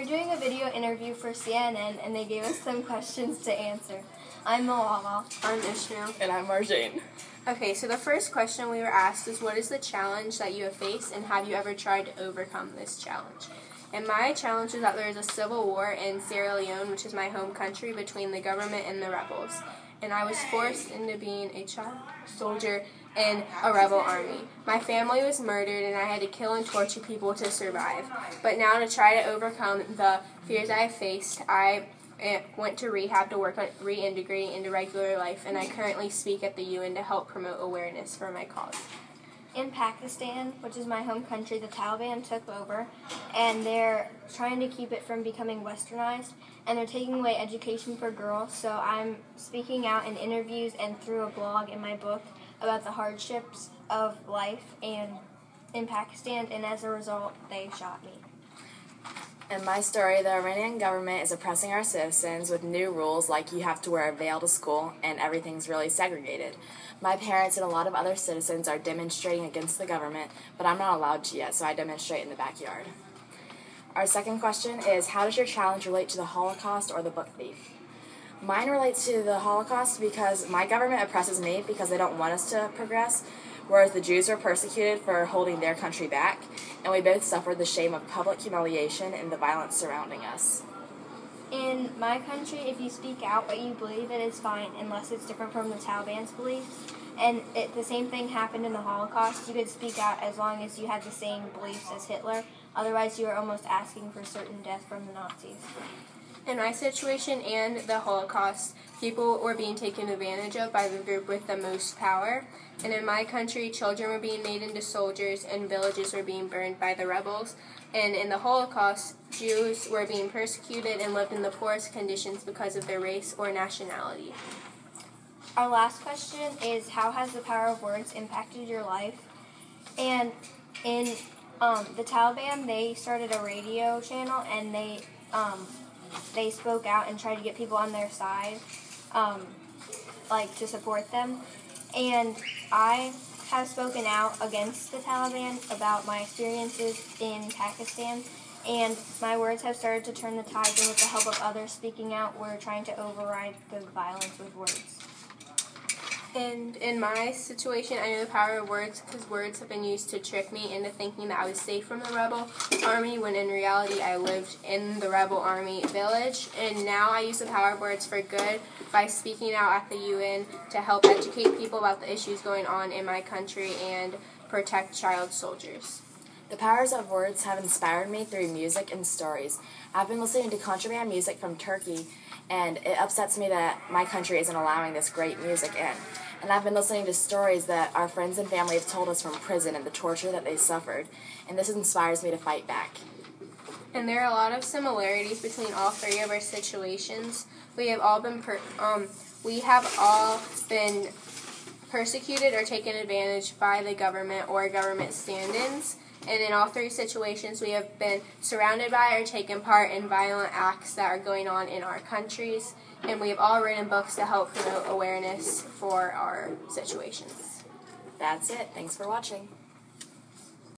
We're doing a video interview for CNN, and they gave us some questions to answer. I'm Malala. I'm Ishmael. And I'm Marjane. Okay, so the first question we were asked is, what is the challenge that you have faced, and have you ever tried to overcome this challenge? And my challenge is that there is a civil war in Sierra Leone, which is my home country, between the government and the rebels. And I was forced into being a child soldier in a rebel army. My family was murdered, and I had to kill and torture people to survive. But now, to try to overcome the fears I have faced, I went to rehab to work on reintegrating into regular life, and I currently speak at the UN to help promote awareness for my cause. In Pakistan, which is my home country, the Taliban took over, and they're trying to keep it from becoming westernized, and they're taking away education for girls, so I'm speaking out in interviews and through a blog in my book about the hardships of life in Pakistan, and as a result, they shot me. In my story, the Iranian government is oppressing our citizens with new rules like you have to wear a veil to school and everything's really segregated. My parents and a lot of other citizens are demonstrating against the government, but I'm not allowed to yet, so I demonstrate in the backyard. Our second question is, how does your challenge relate to the Holocaust or the book thief? Mine relates to the Holocaust because my government oppresses me because they don't want us to progress, whereas the Jews were persecuted for holding their country back, and we both suffered the shame of public humiliation and the violence surrounding us. In my country, if you speak out what you believe, it is fine, unless it's different from the Taliban's beliefs. And the same thing happened in the Holocaust. You could speak out as long as you had the same beliefs as Hitler. Otherwise, you are almost asking for certain death from the Nazis. In my situation and the Holocaust, people were being taken advantage of by the group with the most power. And in my country, children were being made into soldiers and villages were being burned by the rebels. And in the Holocaust, Jews were being persecuted and lived in the poorest conditions because of their race or nationality. Our last question is, how has the power of words impacted your life? And in the Taliban, they started a radio channel, and they spoke out and tried to get people on their side, to support them. And I have spoken out against the Taliban about my experiences in Pakistan, and my words have started to turn the tides, and with the help of others speaking out, we're trying to override the violence with words. And in my situation, I know the power of words because words have been used to trick me into thinking that I was safe from the rebel army, when in reality I lived in the rebel army village. And now I use the power of words for good by speaking out at the UN to help educate people about the issues going on in my country and protect child soldiers. The powers of words have inspired me through music and stories. I've been listening to contraband music from Turkey, and it upsets me that my country isn't allowing this great music in. And I've been listening to stories that our friends and family have told us from prison and the torture that they suffered, and this inspires me to fight back. And there are a lot of similarities between all three of our situations. We have all been persecuted or taken advantage by the government or government stand-ins. And in all three situations, we have been surrounded by or taken part in violent acts that are going on in our countries. And we have all written books to help promote awareness for our situations. That's it. Thanks for watching.